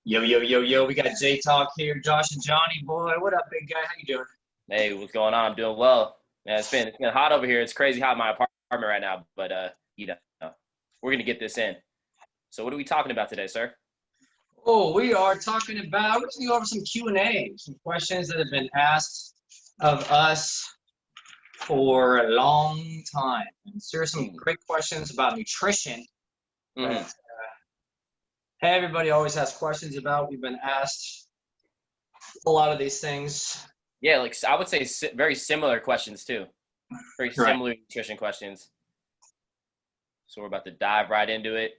Yo, yo, yo, yo, we got J Talk here, Josh and Johnny, boy. What up, big guy? How you doing? Hey, what's going on? I'm doing well. Man, it's been hot over here. It's crazy hot in my apartment right now, but you know, we're gonna get this in. So what are we talking about today, sir? Oh, we are talking about, we're going to go over some Q&A, some questions that have been asked of us for a long time. And so here's some great questions about nutrition that Mm-hmm. everybody always has questions about. We've been asked a lot of these things. Yeah, like I would say very similar questions too. Very Right. similar nutrition questions. So we're about to dive right into it.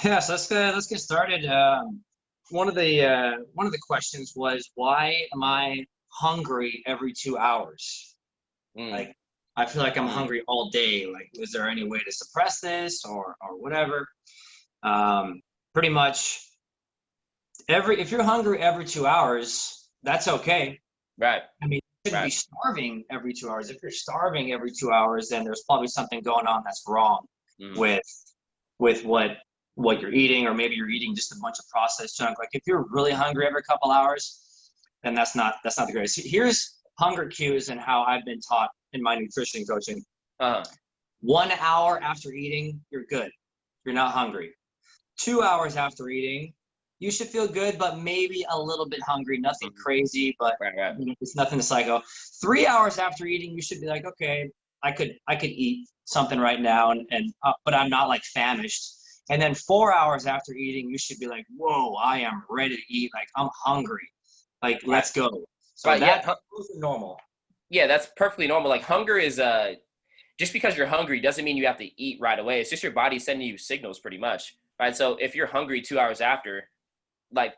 Yeah, so let's get started. One of the questions was, why am I hungry every 2 hours? Mm, Like, I feel like I'm mm, hungry all day. Like, is there any way to suppress this or whatever? Pretty much if you're hungry every 2 hours, that's okay. right, I mean, you shouldn't be right. starving every 2 hours. If you're starving every 2 hours, then there's probably something going on that's wrong Mm, with what you're eating, or maybe you're eating just a bunch of processed junk. Like if you're really hungry every couple hours, then that's not the greatest. Here's hunger cues and how I've been taught in my nutrition coaching. uh-huh. 1 hour after eating, you're good. You're not hungry. 2 hours after eating, you should feel good, but maybe a little bit hungry. Nothing Mhm. crazy, but Right, right. it's nothing to psycho. 3 hours after eating, you should be like, okay, I could eat something right now, and but I'm not like famished. And then 4 hours after eating, you should be like, whoa, I am ready to eat. Like I'm hungry. Like Right. let's go. So Right. Yeah. those are normal. Yeah, that's perfectly normal. Like hunger is just because you're hungry doesn't mean you have to eat right away. It's just your body sending you signals pretty much. Right. So if you're hungry 2 hours after, like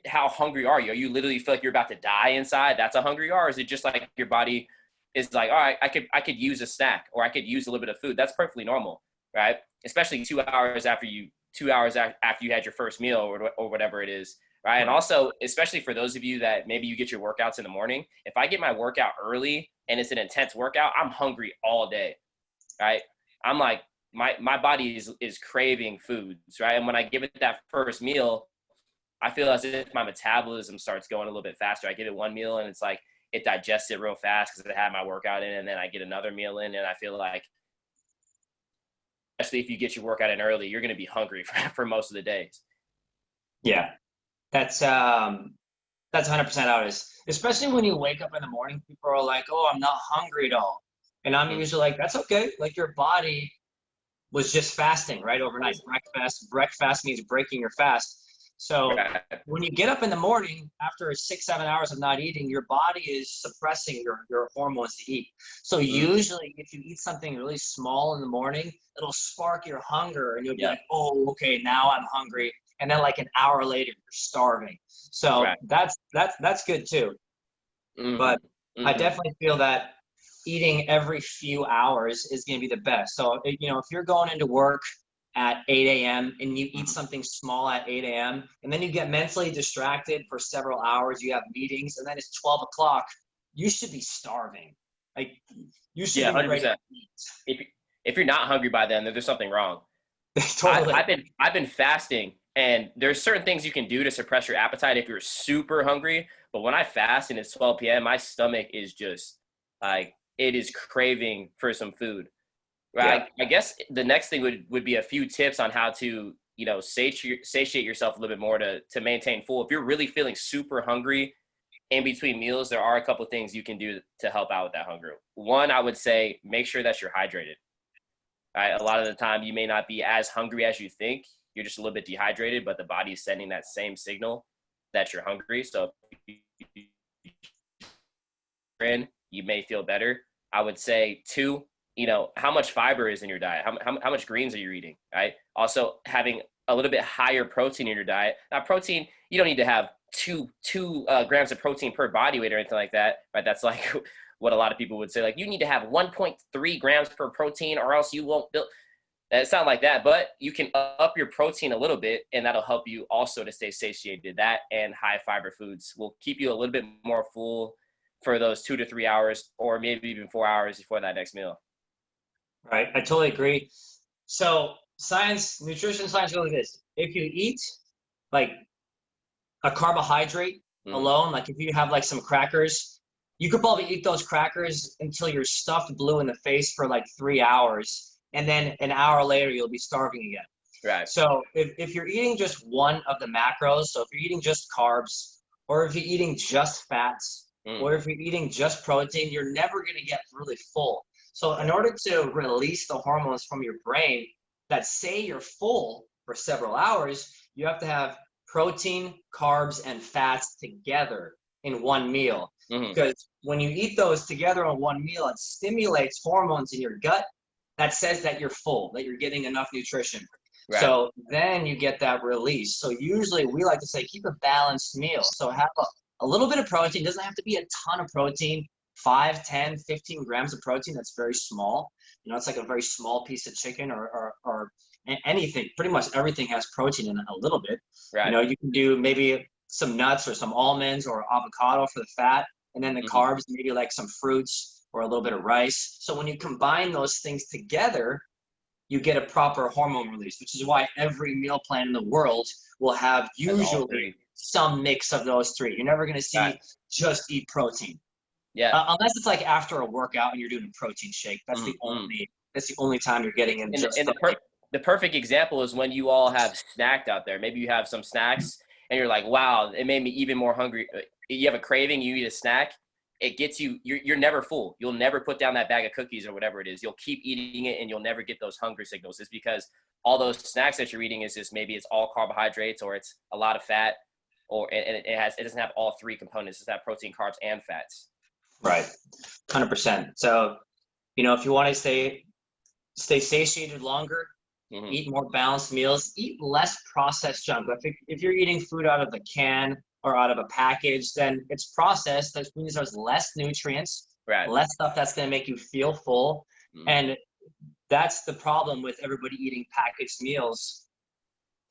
how hungry are you? Are you literally feel like you're about to die inside? That's a hungry, or is it just like your body is like, all right, I could use a snack, or I could use a little bit of food. That's perfectly normal, right? Especially 2 hours after you 2 hours after you had your first meal, or whatever it is, right? And Right. also, especially for those of you that maybe you get your workouts in the morning, if I get my workout early and it's an intense workout, I'm hungry all day, right? I'm like my body is craving foods, right? And when I give it that first meal, I feel as if my metabolism starts going a little bit faster. I give it one meal and it's like it digests it real fast because I had my workout in, and then I get another meal in, and I feel like, especially if you get your workout in early, you're going to be hungry for most of the days. Yeah. That's 100% how it is. Especially when you wake up in the morning, people are like, "Oh, I'm not hungry at all," and I'm Mm-hmm. usually like, "That's okay." Like your body was just fasting, right? Overnight. Breakfast means breaking your fast. So Right. when you get up in the morning after 6, 7 hours of not eating, your body is suppressing your hormones to eat. So Mm-hmm. usually if you eat something really small in the morning, it'll spark your hunger and you'll be Yeah. like, oh, okay, now I'm hungry. And then like an hour later, you're starving. So Right. that's good too. But Mm-hmm. I Mm-hmm. definitely feel that eating every few hours is going to be the best. So, if you're going into work at 8 a.m. and you eat Mm-hmm. something small at 8 a.m. and then you get mentally distracted for several hours, you have meetings, and then it's 12 o'clock, you should be starving. Like, you should Yeah, be hundred ready to percent. If if you're not hungry by then there's something wrong. eat. I, Totally. I've been fasting, and there's certain things you can do to suppress your appetite if you're super hungry. But when I fast and it's 12 p.m., my stomach is just like it is craving for some food. Yeah. Right. I guess the next thing would be a few tips on how to satiate yourself a little bit more to maintain full. If you're really feeling super hungry in between meals, there are a couple of things you can do to help out with that hunger. One, I would say make sure that you're hydrated. Right? A lot of the time, you may not be as hungry as you think. You're just a little bit dehydrated, but the body is sending that same signal that you're hungry. So if you're in, you may feel better. I would say two, how much fiber is in your diet? How much greens are you eating? Right. Also, having a little bit higher protein in your diet. Now, protein, you don't need to have two grams of protein per body weight or anything like that. Right. That's like what a lot of people would say. Like you need to have 1.3 grams per protein, or else you won't build. It's not like that, but you can up your protein a little bit, and that'll help you also to stay satiated. That and high fiber foods will keep you a little bit more full for those 2 to 3 hours, or maybe even 4 hours before that next meal. Right. I totally agree. So nutrition science really is. If you eat like a carbohydrate alone, like if you have like some crackers, you could probably eat those crackers until you're stuffed blue in the face for like 3 hours. And then an hour later, you'll be starving again. Right. So if you're eating just one of the macros, so if you're eating just carbs, or if you're eating just fats, or if you're eating just protein, you're never going to get really full. So in order to release the hormones from your brain that say you're full for several hours, you have to have protein, carbs, and fats together in one meal. Because when you eat those together in one meal, it stimulates hormones in your gut that says that you're full, that you're getting enough nutrition. Right. So then you get that release. So usually we like to say keep a balanced meal. So have a little bit of protein. It doesn't have to be a ton of protein. 5, 10, 15 grams of protein. That's very small. You know, it's like a very small piece of chicken or anything. Pretty much everything has protein in it a little bit. Right. You know, you can do maybe some nuts or some almonds or avocado for the fat, and then the carbs, maybe like some fruits or a little bit of rice. So when you combine those things together, you get a proper hormone release, which is why every meal plan in the world will have usually some mix of those three. You're never going to see just eat protein. Yeah. Unless it's like after a workout and you're doing a protein shake. That's the only time you're getting in. The perfect example is when you all have snacked out there. Maybe you have some snacks and you're like, wow, it made me even more hungry. You have a craving, you eat a snack. It gets you're never full. You'll never put down that bag of cookies or whatever it is. You'll keep eating it and you'll never get those hunger signals. It's because all those snacks that you're eating is just maybe it's all carbohydrates or it's a lot of fat or and it doesn't have all three components. It's have protein, carbs, and fats. Right. 100%. So, you know, if you want to stay satiated longer, eat more balanced meals, eat less processed junk. If you're eating food out of the can or out of a package, then it's processed. That means there's less nutrients, less stuff that's going to make you feel full. And that's the problem with everybody eating packaged meals.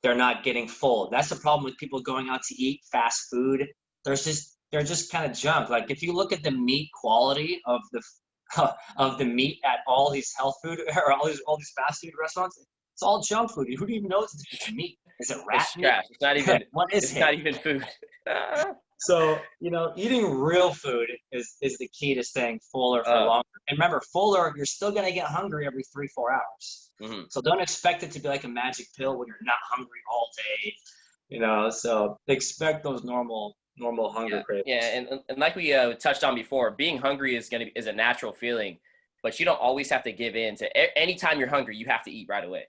They're not getting full. That's the problem with people going out to eat fast food. They're just kind of junk. Like if you look at the meat quality of the meat at all these health food or all these fast food restaurants, it's all junk food. Who do you even know it's meat? Is it rat meat? It's not even. What is it's it? Not even food. So, you know, eating real food is the key to staying fuller for longer. And remember, fuller, you're still going to get hungry every 3-4 hours. So don't expect it to be like a magic pill when you're not hungry all day, you know, so expect those normal hunger cravings. Yeah, and like we touched on before, being hungry is a natural feeling, but you don't always have to give in to anytime you're hungry, you have to eat right away.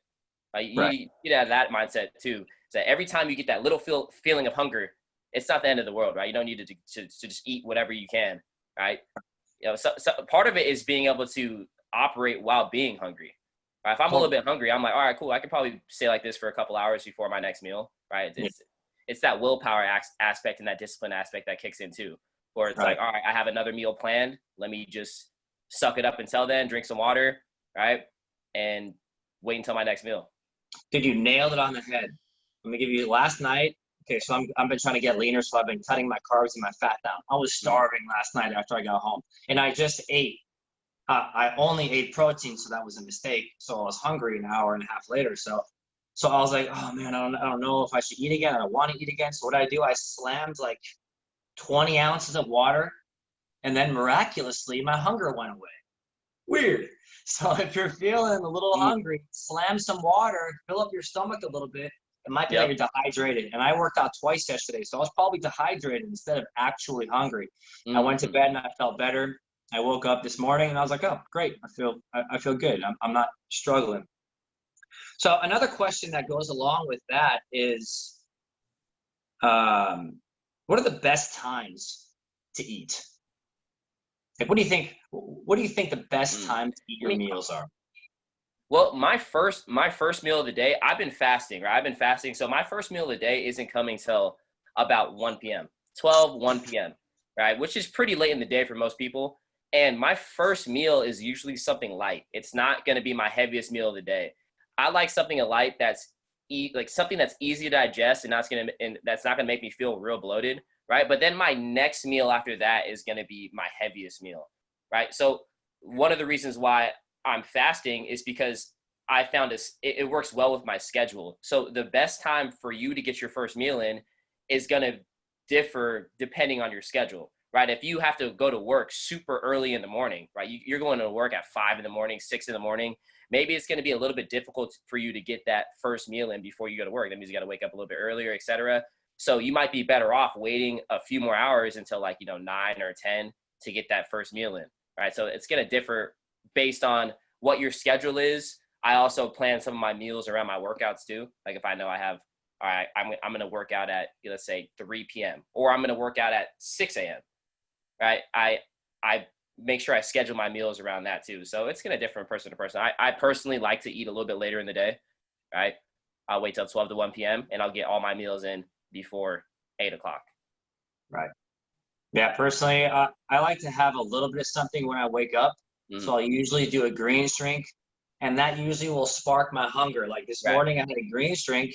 You get out of that mindset too. So every time you get that little feeling of hunger, it's not the end of the world, right? You don't need to just eat whatever you can, right? You know, so part of it is being able to operate while being hungry. Right? If I'm a little bit hungry, I'm like, all right, cool. I could probably stay like this for a couple hours before my next meal, right? It's that willpower aspect and that discipline aspect that kicks in too, where it's like, all right, I have another meal planned. Let me just suck it up until then, drink some water, right? And wait until my next meal. Dude, you nailed it on the head. Let me give you last night. Okay, so I've been trying to get leaner, so I've been cutting my carbs and my fat down. I was starving last night after I got home, and I just ate. I only ate protein, so that was a mistake. So I was hungry an hour and a half later. So I was like, oh man, I don't know if I should eat again. I don't want to eat again. So what I do, I slammed like 20 ounces of water, and then miraculously my hunger went away. Weird. So if you're feeling a little hungry, slam some water, fill up your stomach a little bit. It might be that you're dehydrated. And I worked out twice yesterday, so I was probably dehydrated instead of actually hungry. I went to bed and I felt better. I woke up this morning and I was like, oh, great. I feel good. I'm not struggling. So another question that goes along with that is, what are the best times to eat? Like, what do you think the best time to eat your meals are? Well, my first meal of the day, I've been fasting, right? I've been fasting. So my first meal of the day isn't coming till about 1 p.m., 1 p.m., right? Which is pretty late in the day for most people. And my first meal is usually something light. It's not going to be my heaviest meal of the day. I like something light that's something that's easy to digest and that's not going to make me feel real bloated, right? But then my next meal after that is going to be my heaviest meal, right? So one of the reasons why I'm fasting is because I found it works well with my schedule. So the best time for you to get your first meal in is going to differ depending on your schedule, right? If you have to go to work super early in the morning, right? You're going to work at 5 in the morning, 6 in the morning. Maybe it's going to be a little bit difficult for you to get that first meal in before you go to work. That means you got to wake up a little bit earlier, etc. So you might be better off waiting a few more hours until like, 9 or 10 to get that first meal in, right? So it's going to differ based on what your schedule is. I also plan some of my meals around my workouts too. Like if I know I have, all right, I'm going to work out at, let's say 3 p.m. or I'm going to work out at 6 a.m. Right? I make sure I schedule my meals around that too. So it's going to differ from person to person. I personally like to eat a little bit later in the day, right? I'll wait till 12 to 1 p.m. and I'll get all my meals in before 8 o'clock. Right. Yeah, personally, I like to have a little bit of something when I wake up. So I'll usually do a greens drink, and that usually will spark my hunger. Like this morning, I had a greens drink,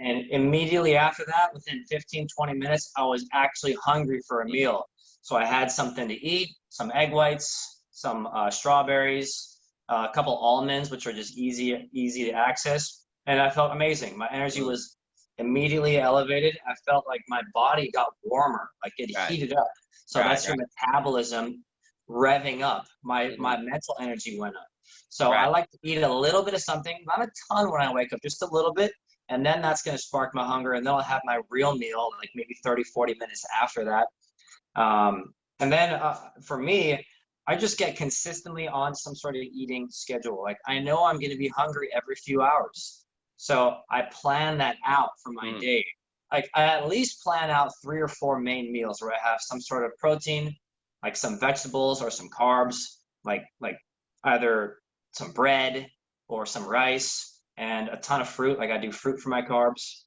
and immediately after that, within 15, 20 minutes, I was actually hungry for a meal. So I had something to eat, some egg whites, some strawberries, a couple almonds, which are just easy to access. And I felt amazing. My energy was immediately elevated. I felt like my body got warmer, like it heated up. So that's your metabolism revving up. My mental energy went up. So I like to eat a little bit of something, not a ton when I wake up, just a little bit. And then that's going to spark my hunger. And then I'll have my real meal, like maybe 30, 40 minutes after that. And then for me, I just get consistently on some sort of eating schedule. Like I know I'm going to be hungry every few hours. So I plan that out for my day. Like I at least plan out 3 or 4 main meals where I have some sort of protein, like some vegetables or some carbs, like either some bread or some rice and a ton of fruit. Like I do fruit for my carbs.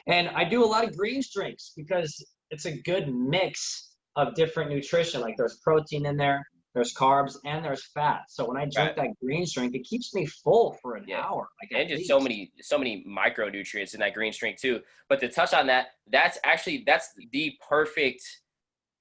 And I do a lot of greens drinks because it's a good mix of different nutrition. Like there's protein in there, there's carbs, and there's fat. So when I drink that greens drink, it keeps me full for an hour. Like and just so many micronutrients in that greens drink too. But to touch on that, that's the perfect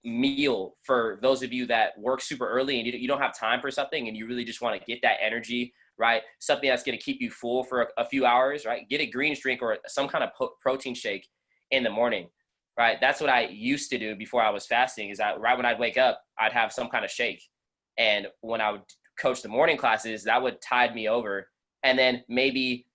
meal for those of you that work super early and you don't have time for something and you really just want to get that energy, right? Something that's going to keep you full for a few hours, right? Get a greens drink or some kind of protein shake in the morning, right? That's what I used to do before I was fasting. Is that right when I'd wake up, I'd have some kind of shake, and when I would coach the morning classes, that would tide me over. And then maybe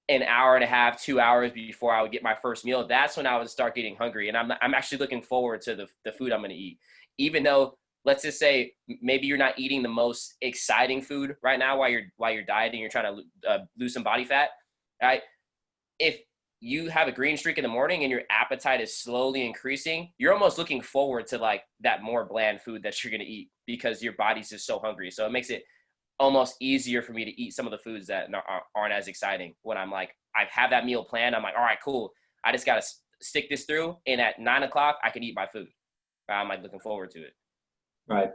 an hour and a half, 2 hours before I would get my first meal, that's when I would start getting hungry. And I'm actually looking forward to the food I'm going to eat. Even though, let's just say, maybe you're not eating the most exciting food right now while you're dieting, you're trying to lose some body fat, right? If you have a green streak in the morning and your appetite is slowly increasing, you're almost looking forward to like that more bland food that you're going to eat because your body's just so hungry. So it makes it almost easier for me to eat some of the foods that aren't as exciting. When I'm like, I have that meal planned, I'm like, all right, cool. I just got to stick this through. And at 9 o'clock, I can eat my food. I'm like looking forward to it. Right.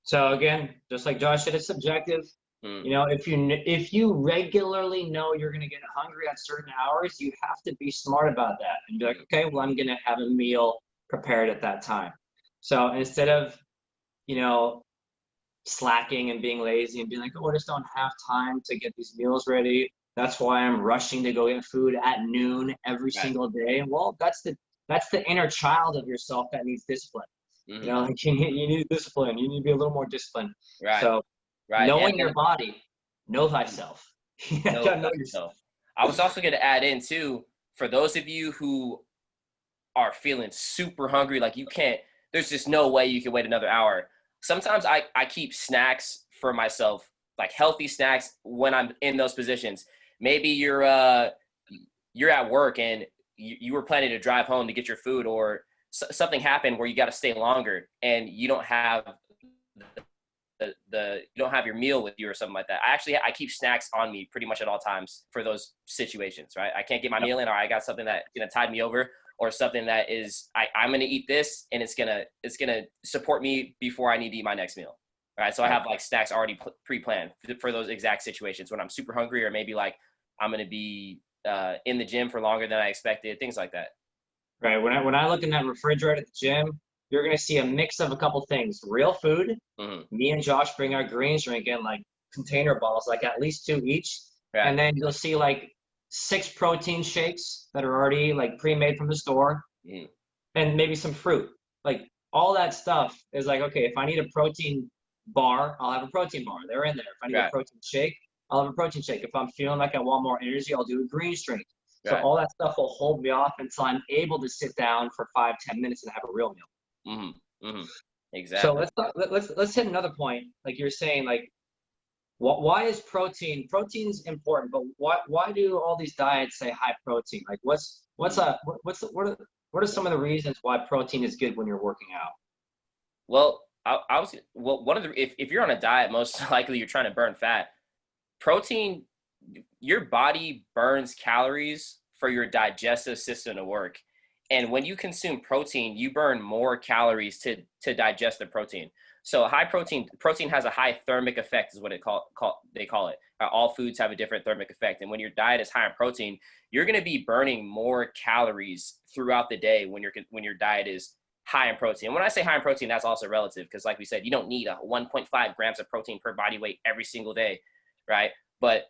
So again, just like Josh said, it's subjective. You know, if you regularly know you're going to get hungry at certain hours, you have to be smart about that and be like, okay, well, I'm going to have a meal prepared at that time. So instead of, slacking and being lazy and being like, oh, I just don't have time to get these meals ready. That's why I'm rushing to go get food at noon every single day. Well, that's the inner child of yourself that needs discipline. You know, like you need discipline. You need to be a little more disciplined. So knowing your body, know thyself. Know yourself. I was also going to add in too, for those of you who are feeling super hungry, like there's just no way you can wait another hour. Sometimes I keep snacks for myself, like healthy snacks when I'm in those positions. Maybe you're at work and you were planning to drive home to get your food, or something happened where you got to stay longer and you don't have you don't have your meal with you or something like that. I keep snacks on me pretty much at all times for those situations, right? I can't get my meal in, or I got something that's gonna tide me over, or something that is I'm gonna eat this and it's gonna support me before I need to eat my next meal, right? So I have like snacks already pre-planned for those exact situations when I'm super hungry, or maybe like I'm gonna be in the gym for longer than I expected, things like that. Right. When I look in that refrigerator at the gym, you're going to see a mix of a couple things. Real food. Me and Josh bring our greens drink in like container bottles, like at least 2 each. And then you'll see like 6 protein shakes that are already like pre-made from the store. Mm. and maybe some fruit. Like all that stuff is like, okay, if I need a protein bar, I'll have a protein bar. They're in there. If I need a Right. protein shake, I'll have a protein shake. If I'm feeling like I want more energy, I'll do a green shake. So Right. all that stuff will hold me off until I'm able to sit down for 5, 10 minutes and have a real meal. Mm-hmm. So Exactly. let's hit another point. Like you're saying, like why is protein's important, but why do all these diets say high protein? Like Mm. what are some of the reasons why protein is good when you're working out? Well, I was well. One of the if you're on a diet, most likely you're trying to burn fat. Protein, your body burns calories for your digestive system to work. And when you consume protein, you burn more calories to digest the protein. So high protein has a high thermic effect is what they call it. All foods have a different thermic effect. And when your diet is high in protein, you're going to be burning more calories throughout the day when your diet is high in protein. And when I say high in protein, that's also relative because like we said, you don't need a 1.5 grams of protein per body weight every single day, right? But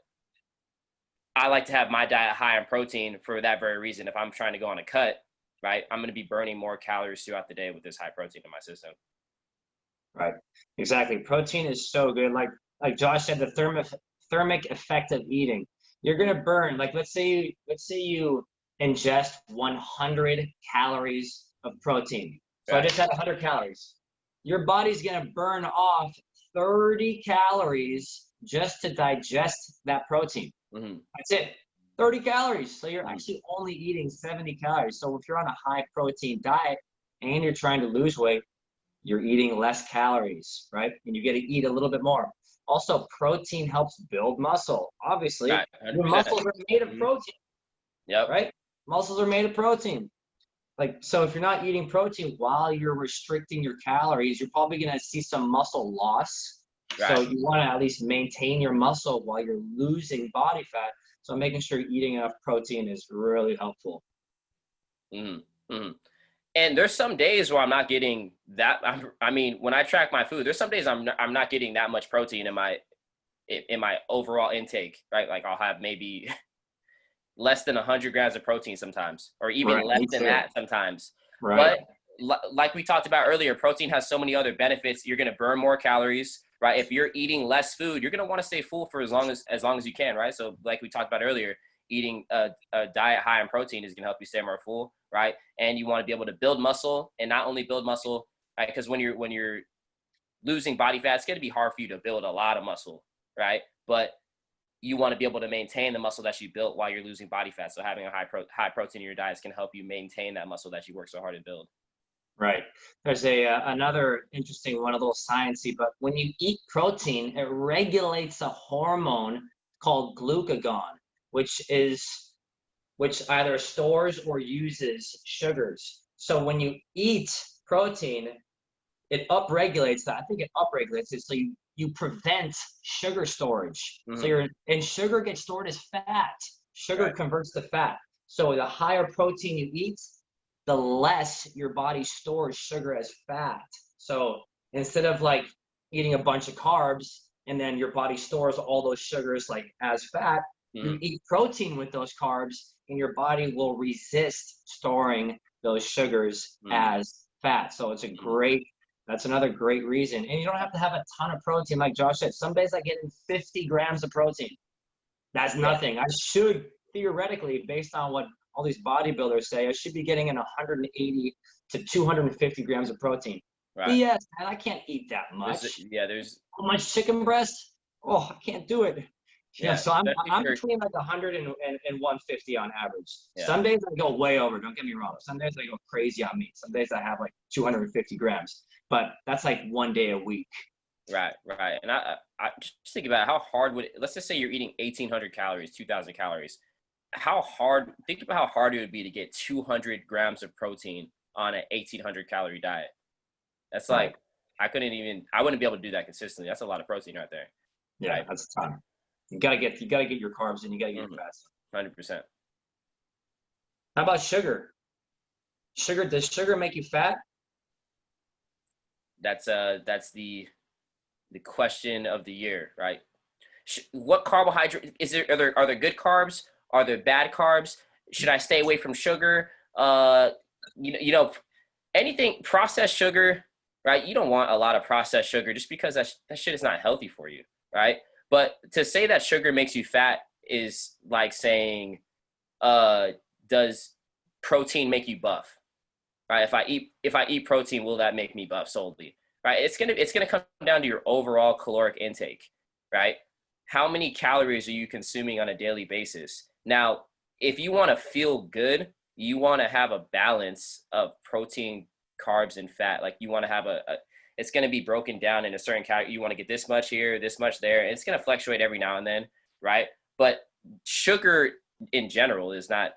I like to have my diet high in protein for that very reason. If I'm trying to go on a cut, right, I'm going to be burning more calories throughout the day with this high protein in my system. Right. Exactly. Protein is so good. Like Josh said, the thermic effect of eating. You're gonna burn, like let's say you ingest 100 calories of protein. So I Right. just had 100 calories. Your body's gonna burn off 30 calories just to digest that protein. Mm-hmm. That's it. 30 calories. So you're Mm-hmm. actually only eating 70 calories. So if you're on a high protein diet and you're trying to lose weight, you're eating less calories, right? And you get to eat a little bit more. Also, protein helps build muscle. Obviously, Right. your 100%. muscles are made of Mm-hmm. protein, Yep. right? Muscles are made of protein. Like, so if you're not eating protein while you're restricting your calories, you're probably going to see some muscle loss. So Right. you want to at least maintain your muscle while you're losing body fat. So making sure you're eating enough protein is really helpful. Mm-hmm. Mm-hmm. And there's some days where I'm not getting that. I mean, when I track my food, there's some days I'm not getting that much protein in my overall intake, right? Like I'll have maybe less than 100 grams of protein sometimes, or even Right. less Me than too. that sometimes. Right. But like we talked about earlier, protein has so many other benefits. You're going to burn more calories, right? If you're eating less food, you're going to want to stay full for as long as you can, right? So like we talked about earlier, eating a diet high in protein is going to help you stay more full, right? And you want to be able to build muscle, and not only build muscle, right? Because when you're losing body fat, it's going to be hard for you to build a lot of muscle, right? But you want to be able to maintain the muscle that you built while you're losing body fat. So having a high protein in your diet can help you maintain that muscle that you work so hard to build. Right. There's another interesting one, a little sciencey, but when you eat protein, it regulates a hormone called glucagon, which is which either stores or uses sugars. So when you eat protein, it upregulates that. I think it upregulates it, so you prevent sugar storage. So Mm-hmm. you're and sugar gets stored as fat. Sugar Right. converts to fat. So the higher protein you eat, the less your body stores sugar as fat. So instead of like eating a bunch of carbs and then your body stores all those sugars like as fat, Mm-hmm. you eat protein with those carbs and your body will resist storing those sugars as fat. So it's a Mm-hmm. great that's another great reason. And you don't have to have a ton of protein, like Josh said. Some days I get in 50 grams of protein. That's Yeah. nothing. I should theoretically, based on what all these bodybuilders say, I should be getting in 180 to 250 grams of protein. Right. BS, man, I can't eat that There's much. yeah. There's How much chicken breast? Oh, I can't do it. yeah. So I'm Especially I'm for between like 100 and 150 on average. yeah. Some days I go way over. Don't get me wrong. Some days I go crazy on meat. Some days I have like 250 grams, but that's like one day a week. Right. Right. And I just think about how hard let's just say you're eating 1,800 calories, 2,000 calories. Think about how hard it would be to get 200 grams of protein on an 1,800 calorie diet. That's Right. like, I wouldn't be able to do that consistently. That's a lot of protein right there. Yeah, Right. that's a ton. You gotta get your carbs and you gotta get your Mm-hmm. fats. 100%. How about sugar? Does sugar make you fat? That's the question of the year, right? What carbohydrate is there? Are there good carbs? Are there bad carbs? Should I stay away from sugar? anything processed sugar, right? You don't want a lot of processed sugar just because that shit is not healthy for you, right? But to say that sugar makes you fat is like saying, does protein make you buff? Right? If I eat protein, will that make me buff solely? Right? It's gonna come down to your overall caloric intake, right? How many calories are you consuming on a daily basis? Now, if you want to feel good, you want to have a balance of protein, carbs, and fat. Like you want to have it's going to be broken down in a certain category. You want to get this much here, this much there. It's going to fluctuate every now and then, right? But sugar in general is not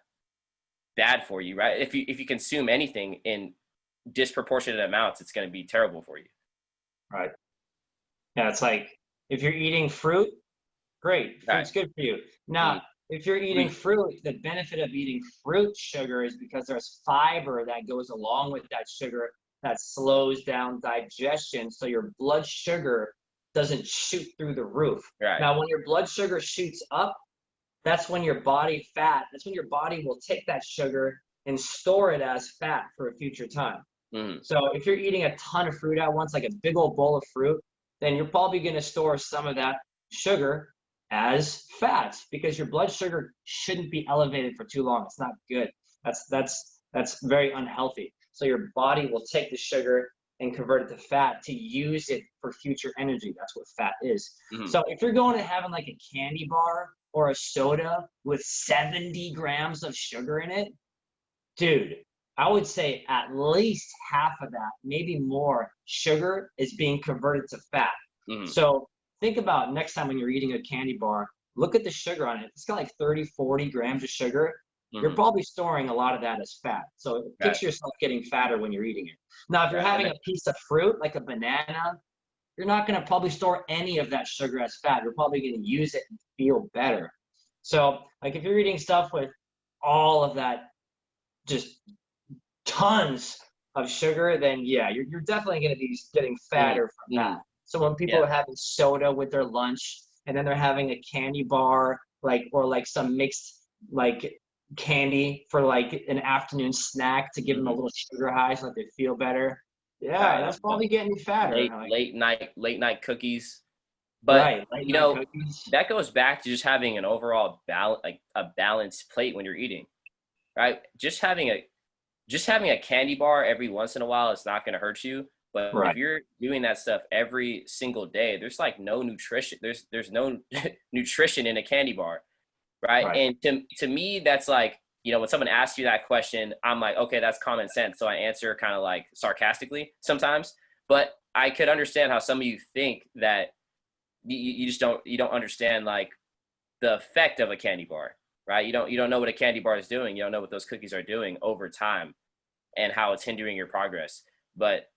bad for you, right? If you consume anything in disproportionate amounts, it's going to be terrible for you. Right. Yeah, it's like if you're eating fruit, great. Fruit's good for you. Now, if you're eating fruit, the benefit of eating fruit sugar is because there's fiber that goes along with that sugar that slows down digestion, so your blood sugar doesn't shoot through the roof. Right. Now, when your blood sugar shoots up, that's when your body will take that sugar and store it as fat for a future time. So if you're eating a ton of fruit at once, like a big old bowl of fruit, then you're probably going to store some of that sugar as fat because your blood sugar shouldn't be elevated for too long. It's not good. That's very unhealthy. So your body will take the sugar and convert it to fat to use it for future energy. That's what fat is. So if you're going to having like a candy bar or a soda with 70 grams of sugar in it, dude, I would say at least half of that, maybe more, sugar is being converted to fat. So think about next time when you're eating a candy bar, look at the sugar on it. It's got like 30, 40 grams of sugar. You're probably storing a lot of that as fat. So picture yourself getting fatter when you're eating it. Now, if you're having a piece of fruit, like a banana, you're not going to probably store any of that sugar as fat. You're probably going to use it and feel better. So like if you're eating stuff with all of that, just tons of sugar, then yeah, you're definitely going to be getting fatter from that. So when people are having soda with their lunch and then they're having a candy bar, or some mixed like candy for like an afternoon snack to give them a little sugar high so that they feel better. Yeah, that's probably getting you fatter. Late night cookies. But cookies. That goes back to just having an overall a balanced plate when you're eating, right? Just having a candy bar every once in a while is not going to hurt you. But if you're doing that stuff every single day, there's like no nutrition. There's no nutrition in a candy bar, right? And to me, that's like, when someone asks you that question, I'm like, okay, that's common sense. So I answer kind of like sarcastically sometimes. But I could understand how some of you think that you just don't understand like the effect of a candy bar, right? You don't know what a candy bar is doing. You don't know what those cookies are doing over time and how it's hindering your progress. But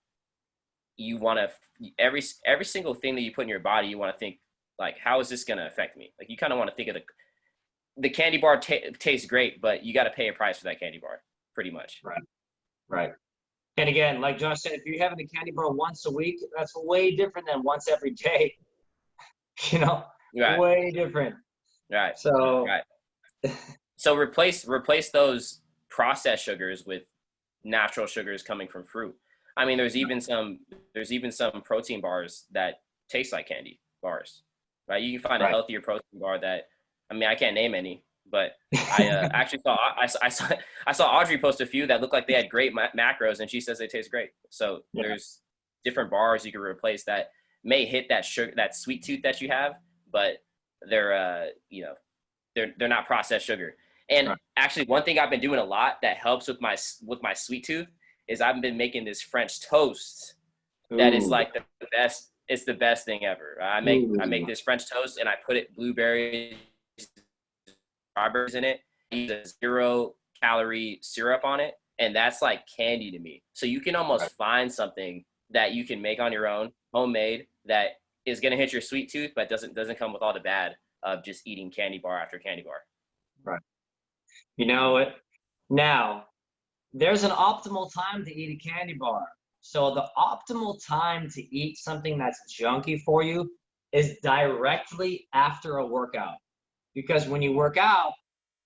you want to every single thing that you put in your body, you want to think like, how is this going to affect me? Like you kind of want to think of the candy bar tastes great, but you got to pay a price for that candy bar, pretty much. Right. And again, like Josh said, if you're having a candy bar once a week, that's way different than once every day. Way different. Right. So so replace those processed sugars with natural sugars coming from fruit. I mean, there's even some protein bars that taste like candy bars, right? You can find a healthier protein bar that, I mean, I can't name any, but I actually saw Audrey post a few that looked like they had great macros, and she says they taste great. So there's different bars you can replace that may hit that sugar, that sweet tooth that you have, but they're they're not processed sugar. And actually, one thing I've been doing a lot that helps with my sweet tooth is I've been making this French toast that is like the best. It's the best thing ever. I make this French toast and I put blueberries, strawberries in it. I use a 0-calorie syrup on it, and that's like candy to me. So you can almost find something that you can make on your own, homemade, that is gonna hit your sweet tooth, but doesn't come with all the bad of just eating candy bar after candy bar. Right. You know what? Now, there's an optimal time to eat a candy bar. So the optimal time to eat something that's junky for you is directly after a workout. Because when you work out,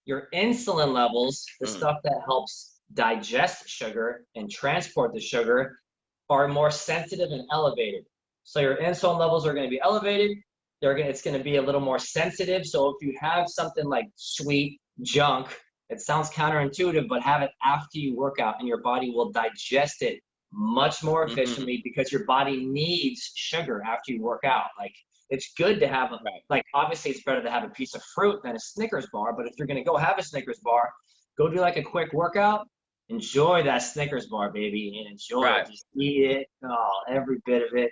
your insulin levels, the stuff that helps digest sugar and transport the sugar are more sensitive and elevated. So your insulin levels are going to be elevated. It's going to be a little more sensitive. So if you have something like sweet junk, it sounds counterintuitive, but have it after you work out and your body will digest it much more efficiently because your body needs sugar after you work out. Like it's good to have, like obviously it's better to have a piece of fruit than a Snickers bar, but if you're going to go have a Snickers bar, go do like a quick workout, enjoy that Snickers bar, baby, and enjoy it. Just eat it, every bit of it.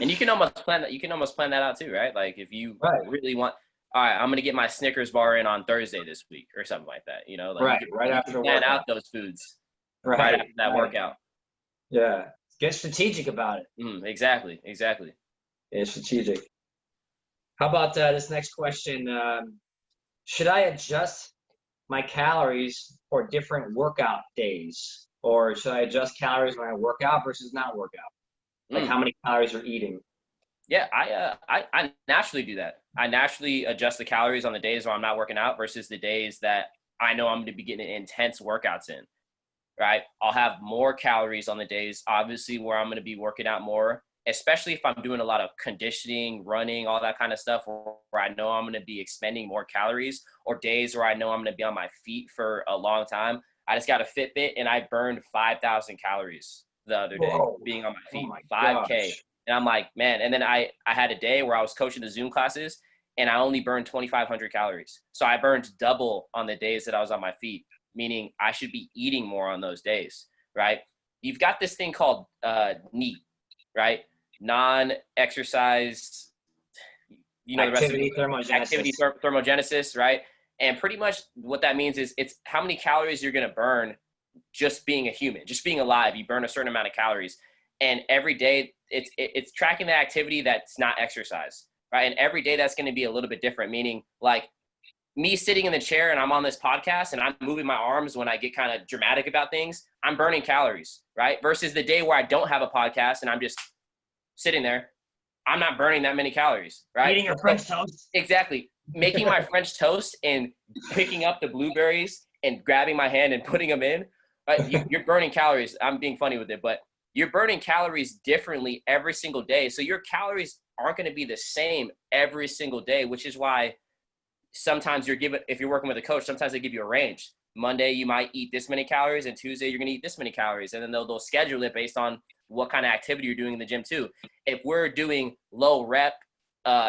And you can almost plan that. You can almost plan that out too, right? Like if you really want, all right, I'm gonna get my Snickers bar in on Thursday this week or something like that. You know, like you can plan out those foods right after that workout. Yeah, get strategic about it. Exactly. It's strategic. How about this next question? Should I adjust my calories for different workout days, or should I adjust calories when I work out versus not work out? Like how many calories you're eating? Yeah, I naturally do that. I naturally adjust the calories on the days where I'm not working out versus the days that I know I'm going to be getting intense workouts in, right? I'll have more calories on the days, obviously, where I'm going to be working out more, especially if I'm doing a lot of conditioning, running, all that kind of stuff, where I know I'm going to be expending more calories, or days where I know I'm going to be on my feet for a long time. I just got a Fitbit and I burned 5,000 calories the other day being on my feet, 5K. And I'm like, man, and then I had a day where I was coaching the Zoom classes and I only burned 2,500 calories. So I burned double on the days that I was on my feet, meaning I should be eating more on those days, right? You've got this thing called NEAT, right? Non-exercise, you know, activity thermogenesis, right? And pretty much what that means is it's how many calories you're going to burn just being a human, just being alive. You burn a certain amount of calories. And every day it's tracking the activity that's not exercise, right? And every day that's going to be a little bit different, meaning like me sitting in the chair and I'm on this podcast and I'm moving my arms when I get kind of dramatic about things, I'm burning calories, right? Versus the day where I don't have a podcast and I'm just sitting there, I'm not burning that many calories, right? Eating your French toast. Exactly. Making my French toast and picking up the blueberries and grabbing my hand and putting them in, right? You're burning calories. I'm being funny with it, but you're burning calories differently every single day. So your calories aren't going to be the same every single day, which is why sometimes if you're working with a coach, sometimes they give you a range. Monday, you might eat this many calories, and Tuesday, you're going to eat this many calories. And then they'll schedule it based on what kind of activity you're doing in the gym too. If we're doing low rep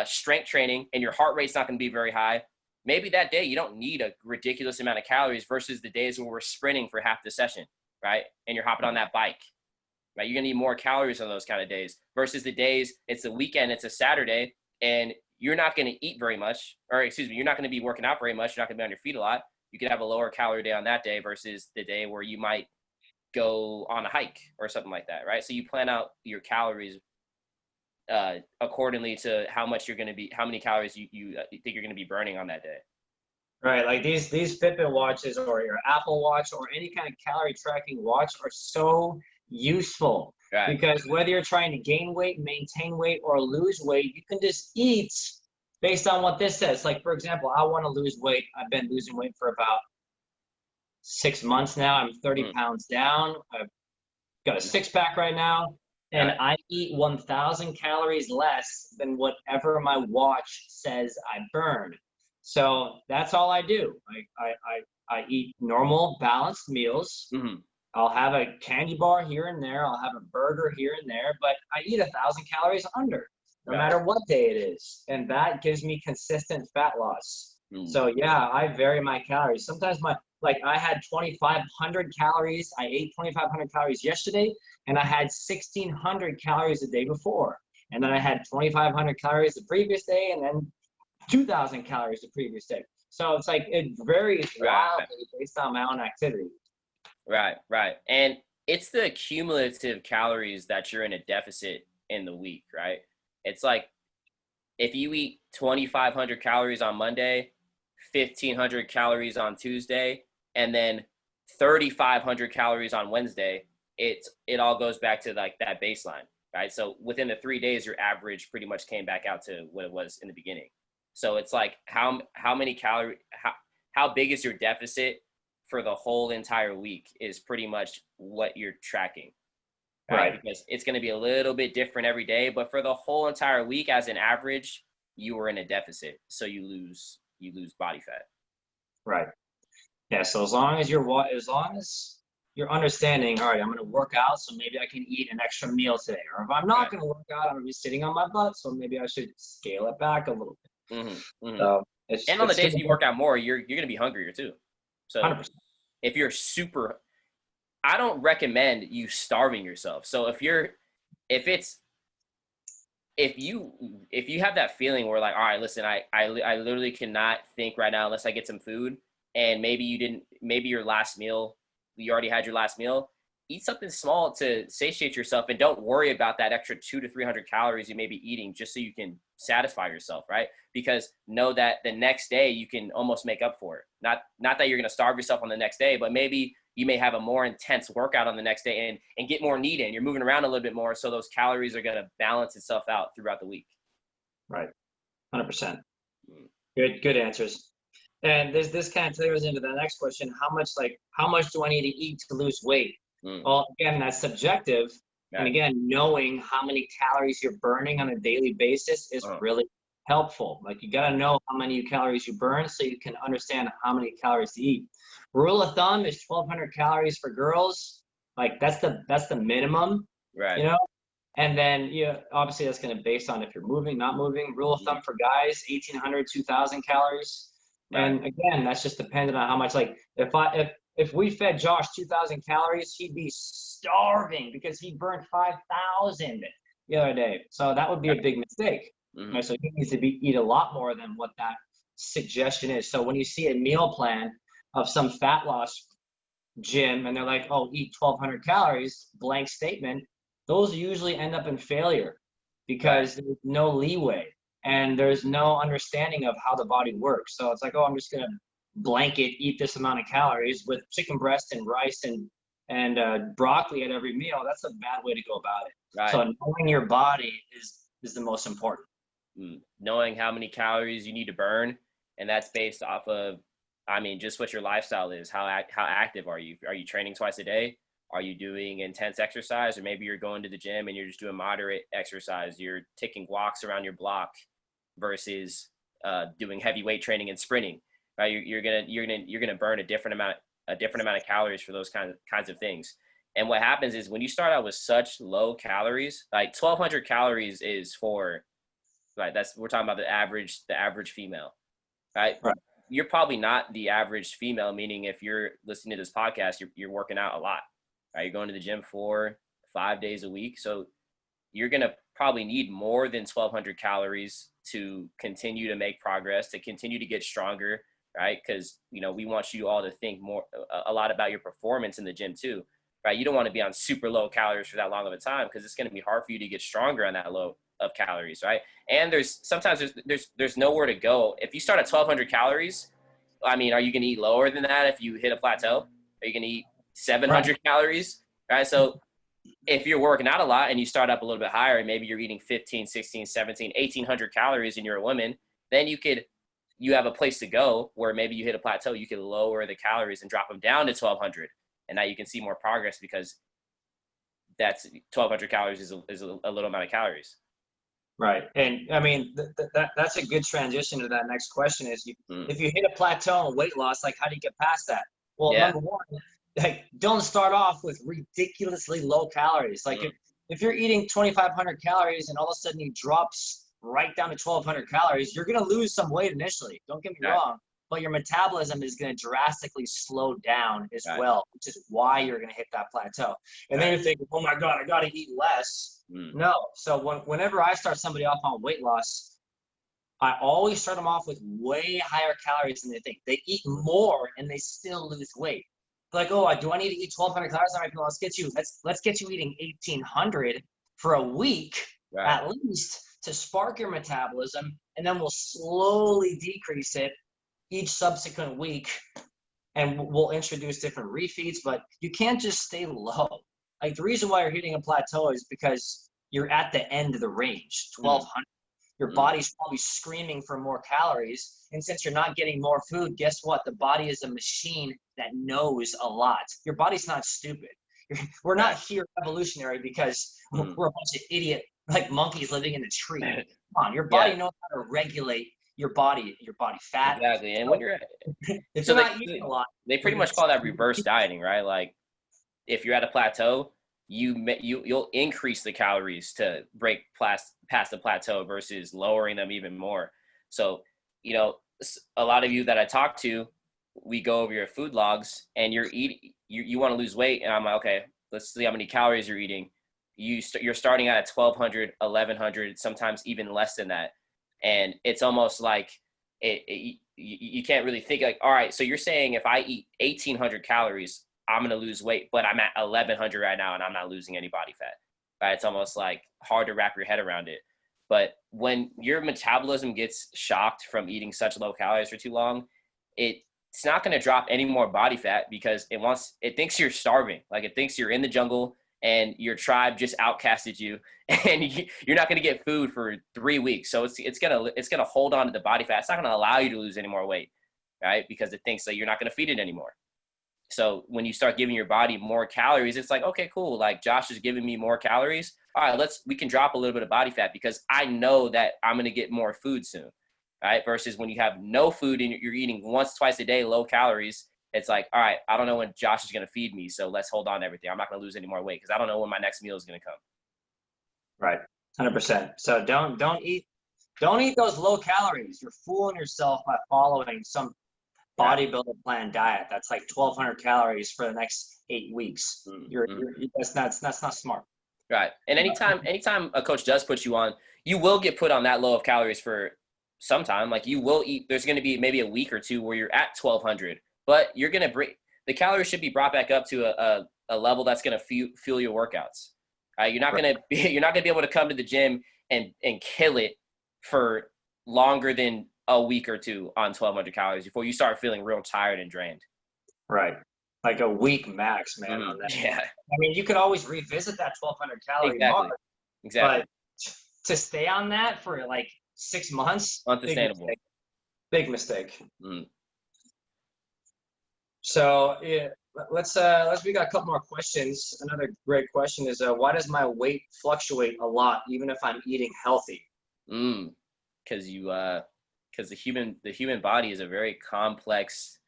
strength training and your heart rate's not going to be very high, maybe that day you don't need a ridiculous amount of calories versus the days when we're sprinting for half the session, right? And you're hopping on that bike. Right, you're gonna need more calories on those kind of days versus the days it's the weekend, it's a Saturday, and you're not gonna eat very much, or excuse me, you're not gonna be working out very much. You're not gonna be on your feet a lot. You could have a lower calorie day on that day versus the day where you might go on a hike or something like that, right? So you plan out your calories accordingly to how many calories you think you're gonna be burning on that day. Right, like these Fitbit watches or your Apple Watch or any kind of calorie tracking watch are so useful because whether you're trying to gain weight, maintain weight, or lose weight, you can just eat based on what this says. Like, for example, I want to lose weight. I've been losing weight for about 6 months now. I'm 30 pounds down. I've got a six-pack right now, and I eat 1,000 calories less than whatever my watch says I burn. So that's all I do. I eat normal, balanced meals. I'll have a candy bar here and there. I'll have a burger here and there, but I eat 1,000 calories under, no matter what day it is. And that gives me consistent fat loss. So yeah, I vary my calories. Sometimes I had 2,500 calories. I ate 2,500 calories yesterday, and I had 1,600 calories the day before. And then I had 2,500 calories the previous day, and then 2,000 calories the previous day. So it's like it varies wildly based on my own activity. Right. And it's the cumulative calories that you're in a deficit in the week, right? It's like if you eat 2,500 calories on Monday, 1,500 calories on Tuesday, and then 3,500 calories on Wednesday, it all goes back to like that baseline, right? So within the 3 days, your average pretty much came back out to what it was in the beginning. So it's like how many calories, how big is your deficit for the whole entire week is pretty much what you're tracking, right? Right. Because it's going to be a little bit different every day, but for the whole entire week as an average, you are in a deficit. So you lose body fat. Right. Yeah. So as long as you're understanding, all right, I'm going to work out, so maybe I can eat an extra meal today. Or if I'm not Right. going to work out, I'm going to be sitting on my butt, so maybe I should scale it back a little bit. Mm-hmm. Mm-hmm. So And on the it's days good. that you work out more, you're going to be hungrier too. So 100%. if you're super, I don't recommend you starving yourself. So if you have that feeling where like, all right, listen, I literally cannot think right now unless I get some food, and maybe your last meal, you already had your last meal, eat something small to satiate yourself, and don't worry about that extra 200 to 300 calories you may be eating just so you can satisfy yourself, right? Because know that the next day you can almost make up for it. Not that you're going to starve yourself on the next day, but maybe you may have a more intense workout on the next day and get more need in. You're moving around a little bit more, so those calories are going to balance itself out throughout the week. Right. 100%. Good answers. And this kind of tails into the next question. How much do I need to eat to lose weight? Well, again, that's subjective. Yeah. And again, knowing how many calories you're burning on a daily basis is really helpful. Like, you got to know how many calories you burn so you can understand how many calories to eat. Rule of thumb is 1,200 calories for girls. Like, that's the minimum, Right. you know? And then, obviously that's going to based on if you're moving, not moving. Rule of thumb for guys, 1,800, 2,000 calories. Right. And again, that's just dependent on how much, like, if we fed Josh 2,000 calories, he'd be starving because he burned 5,000 the other day. So that would be a big mistake. Mm-hmm. Right? So he needs to eat a lot more than what that suggestion is. So when you see a meal plan of some fat loss gym and they're like, oh, eat 1,200 calories, blank statement, those usually end up in failure because there's no leeway and there's no understanding of how the body works. So it's like, oh, I'm just going to blanket eat this amount of calories with chicken breast and rice and broccoli at every meal. That's a bad way to go about it. Right. So knowing your body is the most important. Knowing how many calories you need to burn, and that's based off of, I mean, just what your lifestyle is. How active are you? Are you training twice a day? Are you doing intense exercise? Or maybe you're going to the gym and you're just doing moderate exercise. You're taking walks around your block versus doing heavy weight training and sprinting. Right? You're gonna burn a different amount of calories for those kinds of things. And what happens is when you start out with such low calories, like 1,200 calories is for, right? We're talking about the average female, right? Right. You're probably not the average female, meaning if you're listening to this podcast, you're working out a lot, right? You're going to the gym 4-5 days a week. So you're going to probably need more than 1,200 calories to continue to make progress, to continue to get stronger, right? Because, we want you all to think a lot about your performance in the gym too, right? You don't want to be on super low calories for that long of a time because it's going to be hard for you to get stronger on that low of calories, right? And sometimes there's nowhere to go. If you start at 1,200 calories, I mean, are you going to eat lower than that if you hit a plateau? Are you going to eat 700 calories, right? So if you're working out a lot and you start up a little bit higher, and maybe you're eating 15, 16, 17, 1,800 calories and you're a woman, then you have a place to go where maybe you hit a plateau. You can lower the calories and drop them down to 1,200. And now you can see more progress because that's 1,200 calories is a little amount of calories. Right. And I mean, that's a good transition to that next question is if you hit a plateau in weight loss, like, how do you get past that? Well, number one, like, don't start off with ridiculously low calories. Like if you're eating 2,500 calories and all of a sudden you drop right down to 1,200 calories, you're going to lose some weight initially. Don't get me wrong. But your metabolism is going to drastically slow down as well, which is why you're going to hit that plateau. And then you're thinking, oh my God, I got to eat less. No. So whenever I start somebody off on weight loss, I always start them off with way higher calories than they think. They eat more and they still lose weight. Like, oh, do I need to eat 1,200 calories? All right, let's get you eating 1,800 for a week at least to spark your metabolism, and then we'll slowly decrease it each subsequent week, and we'll introduce different refeeds, but you can't just stay low. Like, the reason why you're hitting a plateau is because you're at the end of the range, 1,200. Your body's probably screaming for more calories. And since you're not getting more food, guess what? The body is a machine that knows a lot. Your body's not stupid. We're not here evolutionary because we're a bunch of idiot like monkeys living in a tree. Come on, your body knows how to regulate your body fat. Exactly. And when you're if so you're not eating a lot, they pretty much call that reverse dieting, right? Like if you're at a plateau, you'll increase the calories to break past the plateau versus lowering them even more. So, you know, a lot of you that I talk to, we go over your food logs and you want to lose weight. And I'm like, okay, let's see how many calories you're eating. You're starting out at 1,200, 1,100, sometimes even less than that. And it's almost like you can't really think like, all right, so you're saying if I eat 1,800 calories, I'm going to lose weight, but I'm at 1,100 right now and I'm not losing any body fat, right? It's almost like hard to wrap your head around it. But when your metabolism gets shocked from eating such low calories for too long, it's not going to drop any more body fat because it thinks you're starving. Like it thinks you're in the jungle and your tribe just outcasted you and you're not going to get food for 3 weeks. So it's going to hold on to the body fat. It's not going to allow you to lose any more weight, right? Because it thinks that you're not going to feed it anymore. So when you start giving your body more calories, it's like, okay, cool. Like Josh is giving me more calories. All right, we can drop a little bit of body fat because I know that I'm going to get more food soon, right? Versus when you have no food and you're eating once, twice a day, low calories, it's like, all right, I don't know when Josh is going to feed me. So let's hold on to everything. I'm not going to lose any more weight because I don't know when my next meal is going to come. Right. 100%. So don't eat those low calories. You're fooling yourself by following some bodybuilder plan diet that's like 1,200 calories for the next 8 weeks. That's not smart. Right. And anytime a coach does put you on, you will get put on that low of calories for some time. Like you will eat. There's going to be maybe a week or two where you're at 1,200, but you're going to the calories should be brought back up to a level that's going to fuel your workouts. Right. You're not going to be able to come to the gym and kill it for longer than a week or two on 1,200 calories before you start feeling real tired and drained. Right. Like a week max, man, on that. Yeah. I mean, you could always revisit that 1,200 calorie mark. Exactly. But to stay on that for like 6 months, unsustainable. Big mistake. Mm. So yeah, let's we got a couple more questions. Another great question is why does my weight fluctuate a lot even if I'm eating healthy? Because the human body is a very complex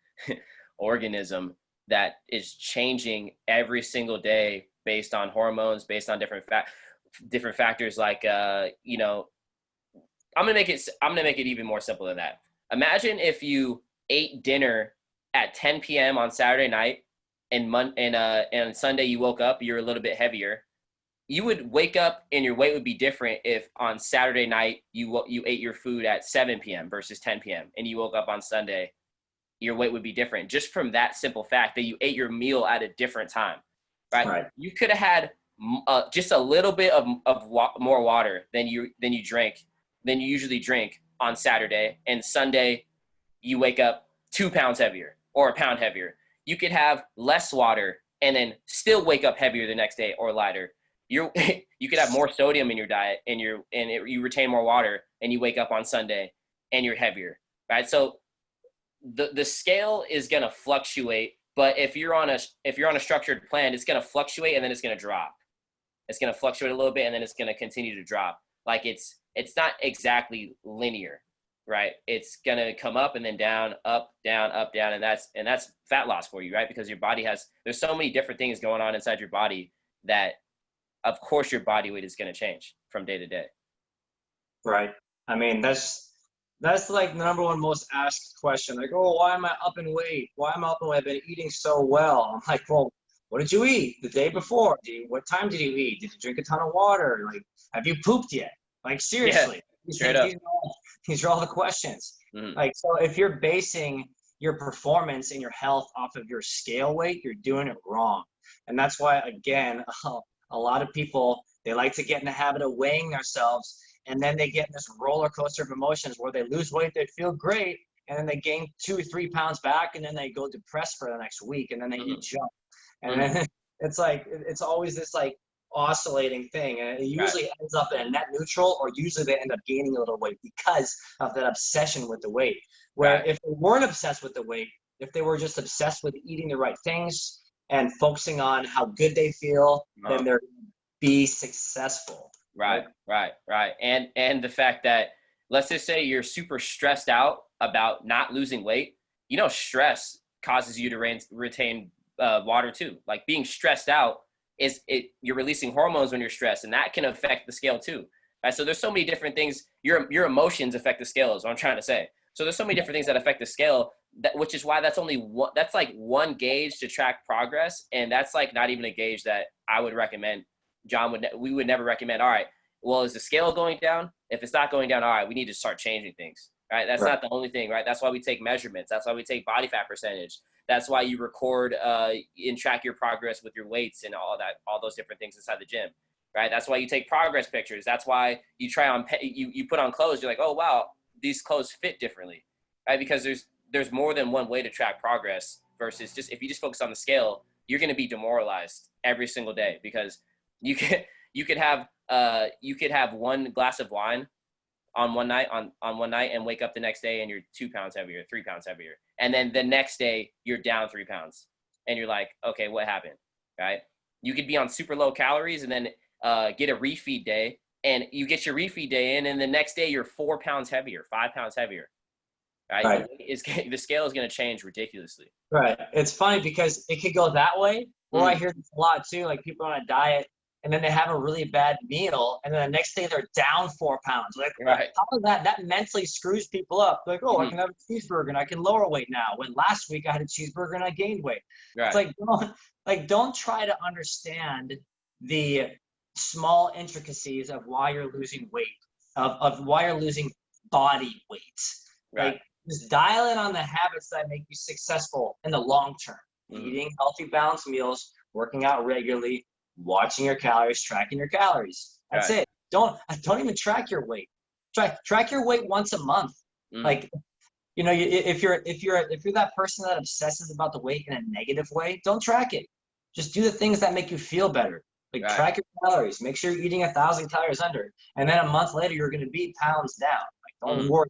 organism that is changing every single day based on hormones, based on different factors. Like I'm gonna make it even more simple than that. Imagine if you ate dinner at 10 p.m. on Saturday night, and Sunday you woke up, you're a little bit heavier. You would wake up and your weight would be different if on Saturday night you ate your food at 7 p.m. versus 10 p.m. and you woke up on Sunday, your weight would be different just from that simple fact that you ate your meal at a different time, right? You could have had just a little bit of more water than you usually drink on Saturday, and Sunday you wake up 2 pounds heavier or a pound heavier. You could have less water and then still wake up heavier the next day or lighter. You could have more sodium in your diet and you retain more water and you wake up on Sunday and you're heavier, right? So the scale is going to fluctuate, but if you're on a structured plan, it's going to fluctuate and then it's going to drop. It's going to fluctuate a little bit and then it's going to continue to drop. Like it's not exactly linear, right? It's going to come up and then down, up, down, up, down. And that's fat loss for you, right? Because your body there's so many different things going on inside your body that of course your body weight is going to change from day to day. Right. I mean, that's like the number one most asked question. Like, oh, why am I up in weight? Why am I up in weight? I've been eating so well. I'm like, well, what did you eat the day before? What time did you eat? Did you drink a ton of water? Like, have you pooped yet? Like, seriously. Yeah, straight up. These are all the questions. Mm-hmm. Like, so if you're basing your performance and your health off of your scale weight, you're doing it wrong. And that's why, again, a lot of people, they like to get in the habit of weighing themselves, and then they get in this roller coaster of emotions where they lose weight, they feel great, and then they gain 2 or 3 pounds back, and then they go depressed for the next week, and then they eat junk. And then it's like, it's always this like oscillating thing, and it Right. usually ends up in a net neutral, or usually they end up gaining a little weight because of that obsession with the weight. Where Right. if they weren't obsessed with the weight, if they were just obsessed with eating the right things and focusing on how good they feel, then Uh-huh. they're be successful, right? Right, right, right. And the fact that, let's just say you're super stressed out about not losing weight. You know, stress causes you to retain water too. Like being stressed out you're releasing hormones when you're stressed, and that can affect the scale too. Right? So there's so many different things. Your emotions affect the scale, is what I'm trying to say. So there's so many different things that affect the scale, which is why that's only one. That's like one gauge to track progress, and that's like not even a gauge that I would recommend. We would never recommend. All right, well, is the scale going down? If it's not going down, all right, we need to start changing things. Right? That's Right. not the only thing, right? That's why we take measurements. That's why we take body fat percentage. That's why you record and track your progress with your weights and all those different things inside the gym, right? That's why you take progress pictures. That's why you try on you put on clothes. You're like, oh wow, these clothes fit differently, right? Because there's more than one way to track progress versus just if you just focus on the scale, you're going to be demoralized every single day because you can you could have one glass of wine on one night and wake up the next day and you're 2 pounds heavier, 3 pounds heavier. And then the next day you're down 3 pounds and you're like, okay, what happened? Right. You could be on super low calories and then get a refeed day, and you get your refeed day in, and the next day you're 4 pounds heavier, 5 pounds heavier. Right. Right. The scale is going to change ridiculously. Right. It's funny because it could go that way, or I Mm, hear this a lot too, like people on a diet and then they have a really bad meal and then the next day they're down 4 pounds. Like right. how does that mentally screws people up? Like, oh, I Mm, can have a cheeseburger and I can lower weight now. When last week I had a cheeseburger and I gained weight. It's right. like don't try to understand the small intricacies of why you're losing weight, of why you're losing body weight. Right. Like just dial in on the habits that make you successful in the long term. Mm, Eating healthy, balanced meals, working out regularly, watching your calories, tracking your calories. That's right. it. Don't even track your weight. Track your weight once a month. Mm, Like if you're that person that obsesses about the weight in a negative way, don't track it. Just do the things that make you feel better. Like right. track your calories. Make sure you're eating 1,000 calories under, and then a month later you're going to be pounds down. Like don't Mm, worry.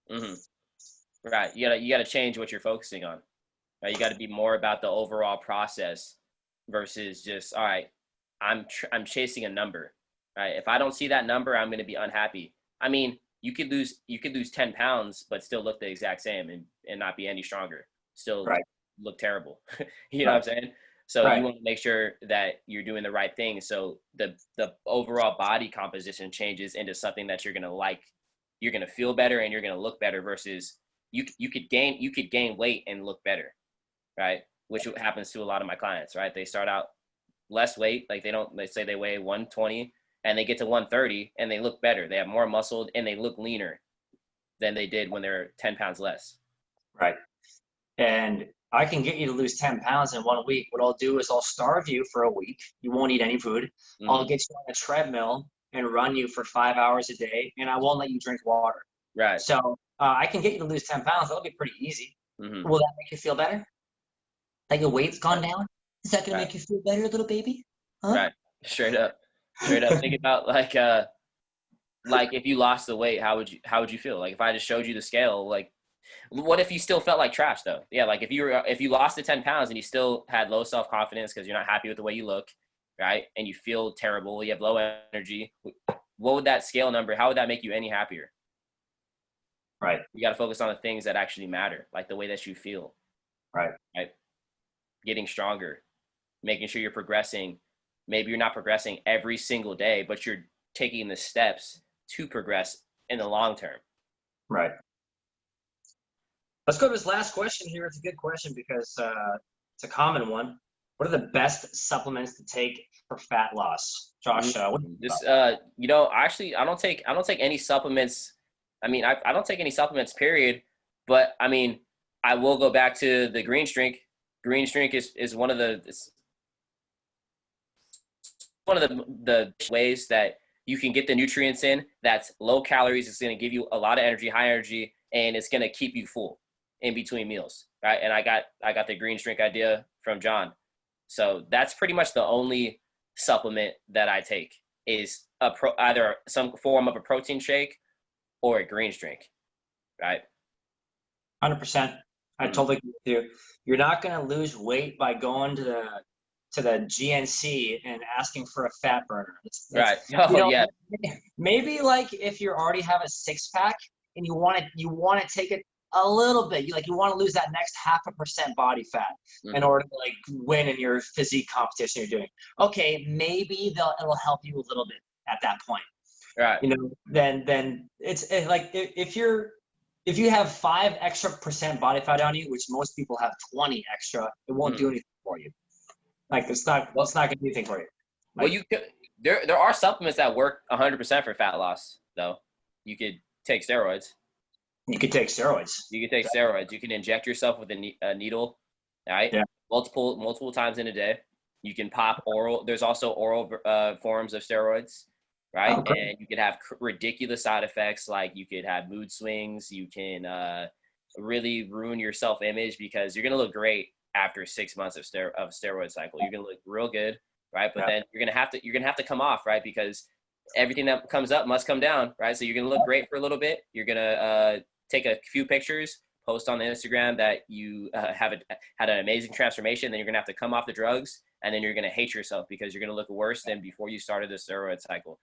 hmm. Right. You gotta change what you're focusing on. Right? You got to be more about the overall process versus just, all right, I'm chasing a number. Right? If I don't see that number, I'm going to be unhappy. I mean, you could lose 10 pounds, but still look the exact same and not be any stronger. Still Right. look terrible. You know what Right. I'm saying? So you Right. want to make sure that you're doing the right thing. So the overall body composition changes into something that you're going to like. You're going to feel better and you're going to look better versus you could gain weight and look better, right? Which happens to a lot of my clients, right? They start out less weight, like they say they weigh 120 and they get to 130 and they look better. They have more muscle and they look leaner than they did when they're 10 pounds less. Right. And I can get you to lose 10 pounds in 1 week. What I'll do is I'll starve you for a week. You won't eat any food. I'll Hmm. get you on a treadmill and run you for 5 hours a day, and I won't let you drink water. Right. So I can get you to lose 10 pounds. That'll be pretty easy. Hmm. Will that make you feel better? That your weight's gone down? Is that going to Right. make you feel better, little baby? Huh? Right. Straight up. Straight up. Think about like if you lost the weight, how would you feel? Like if I just showed you the scale, like what if you still felt like trash though? Yeah, like if you lost the 10 pounds and you still had low self-confidence because you're not happy with the way you look, right? And you feel terrible, you have low energy, what would that scale number, how would that make you any happier? Right. You got to focus on the things that actually matter, like the way that you feel, Right. right? Getting stronger, making sure you're progressing. Maybe you're not progressing every single day, but you're taking the steps to progress in the long term. Right. Let's go to this last question here. It's a good question because it's a common one. What are the best supplements to take for fat loss? Josh, what do you think about This, actually, I don't take any supplements. I mean, I don't take any supplements, period. But I mean, I will go back to the green drink. Green drink is one of the ways that you can get the nutrients in. That's low calories. It's going to give you a lot of energy, high energy, and it's going to keep you full in between meals, right? And I got the green drink idea from John. So that's pretty much the only supplement that I take is either some form of a protein shake or a greens drink, right? 100%. I Mhm. totally agree with you. You're not going to lose weight by going to the GNC and asking for a fat burner. Right. You Oh know, yeah. maybe like if you already have a six pack and you want to take it a little bit, you want to lose that next 0.5% body fat in Hmm. order to like win in your physique competition you're doing. Okay, maybe it'll help you a little bit at that point. Right. Then like if you have 5% extra body fat on you, which most people have 20 extra, it won't Mhm. do anything for you. Like it's Well, not gonna do anything for you. well, Like there are supplements that work 100% for fat loss, though. You could take steroids. you could take steroids. You can take steroids. You can inject yourself with a needle, right? Yeah. Multiple times in a day. You can pop oral. There's also oral forms of steroids, right? Oh, great. And you could have ridiculous side effects, like you could have mood swings. You can really ruin your self-image because you're gonna look great after 6 months of steroid cycle. You're gonna look real good, right? But Yeah. then you're gonna have to come off, right? Because everything that comes up must come down, right? So you're gonna look great for a little bit. You're gonna take a few pictures, post on the Instagram that you had an amazing transformation. Then you're gonna have to come off the drugs, and then you're gonna hate yourself because you're gonna look worse than before you started the steroid cycle.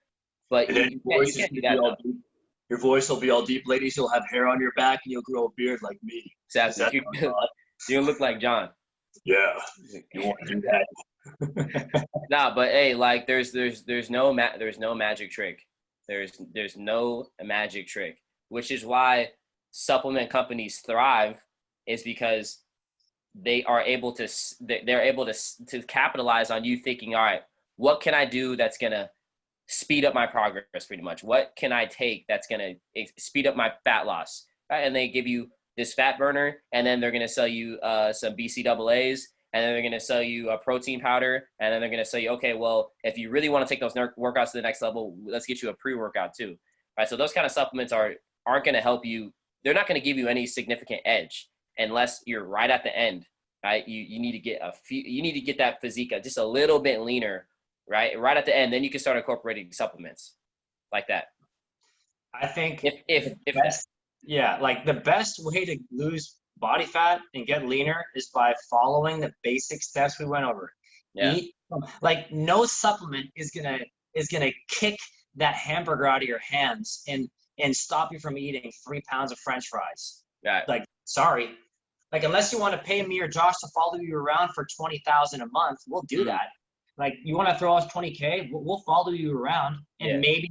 But And then you can't do that though. your voice will be all deep, ladies. You'll have hair on your back and you'll grow a beard like me. Is Exactly. that You look like John. yeah. You want to do that. Nah, but hey, like there's no magic trick. There's no magic trick, which is why supplement companies thrive, is because they're able to capitalize on you thinking, all right, what can I do that's gonna speed up my progress? Pretty much, what can I take that's gonna speed up my fat loss? Right, and they give you this fat burner, and then they're gonna sell you some BCAAs, and then they're gonna sell you a protein powder, and then they're gonna sell you, okay, well, if you really want to take those workouts to the next level, let's get you a pre-workout too. Right, so those kind of supplements aren't gonna help you. They're not gonna give you any significant edge unless you're right at the end, right? You need to get you need to get that physique just a little bit leaner, right at the end. Then you can start incorporating supplements like that. I think If that. best, yeah, like the best way to lose body fat and get leaner is by following the basic steps we went over. Yeah. Eat like no supplement is gonna kick that hamburger out of your hands and stop you from eating 3 pounds of French fries. Right. Like, sorry. Like, unless you want to pay me or Josh to follow you around for 20,000 a month, we'll do that. Like, you want to throw us 20K, we'll follow you around, and Yeah. maybe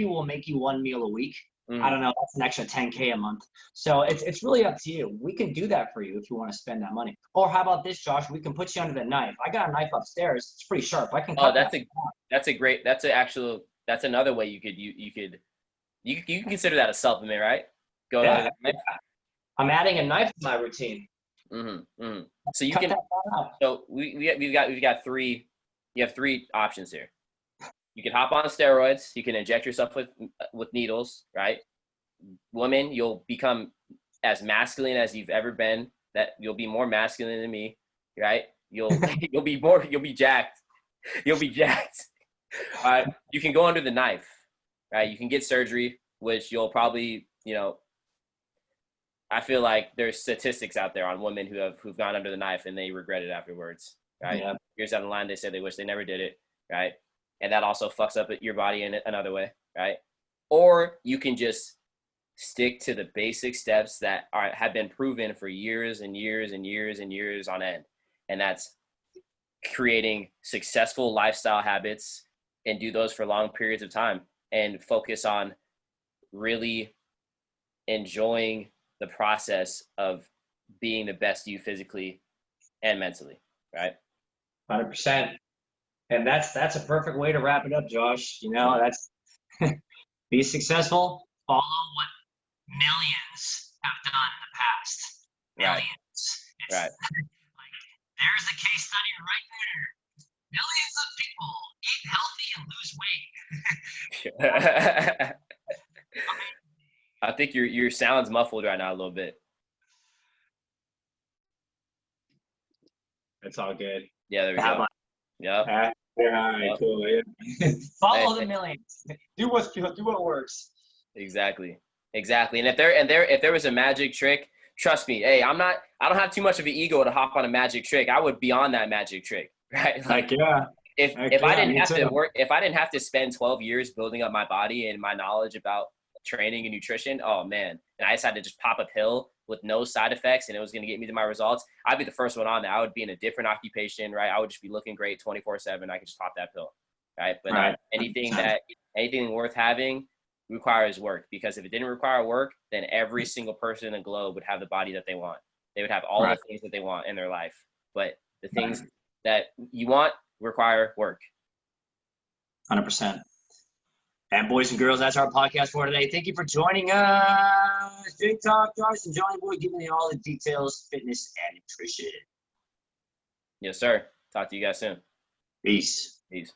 we'll make you one meal a week. I Mhm. don't know. That's an extra 10K a month. So it's really up to you. We can do that for you if you want to spend that money. Or how about this, Josh? We can put you under the knife. I got a knife upstairs. It's pretty sharp. I can Oh, cut that. that's another way you can consider that a supplement, right? Going under Yeah, that knife. I'm adding a knife to my routine. So you Cut can. that out. So we've got three. You have three options here. You can hop on steroids. You can inject yourself with needles, right? Woman, you'll become as masculine as you've ever been. That you'll be more masculine than me, right? You'll you'll be jacked. You'll be jacked. You can go under the knife, right? You can get surgery, which you'll probably, I feel like there's statistics out there on women who've gone under the knife and they regret it afterwards, right? Yeah. Years down the line, they said they wish they never did it, right? And that also fucks up your body in another way, right? Or you can just stick to the basic steps that have been proven for years and years and years and years on end, and that's creating successful lifestyle habits and do those for long periods of time and focus on really enjoying the process of being the best you physically and mentally, right? 100%. And that's a perfect way to wrap it up, Josh. That's be successful, follow what millions have done in the past. Right. Millions. It's Right. like there's a case study right there. Millions of people eat healthy and lose weight. I think your sound's muffled right now a little bit. It's all good. Yeah, there we go. Yep. All right, Yep. cool. Yeah. Follow the Hey, millions. Do what works. exactly. Exactly. And if there was a magic trick, trust me, hey, I don't have too much of an ego to hop on a magic trick. I would be on that magic trick, right? Like Heck yeah. Heck if I yeah, didn't me have too. to work, if I didn't have to spend 12 years building up my body and my knowledge about training and nutrition, oh man, and I decided to just pop a pill with no side effects and it was going to get me to my results, I'd be the first one on that. I would be in a different occupation, right? I would just be looking great 24/7. I could just pop that pill, right? But Right. anything worth having requires work, because if it didn't require work, then every single person in the globe would have the body that they want. They would have all Right. the things that they want in their life. But the things that you want require work. 100%. And boys and girls, that's our podcast for today. Thank you for joining us. Big Talk, Josh and Johnny Boy giving you all the details, fitness, and nutrition. Yes, sir. Talk to you guys soon. Peace. Peace.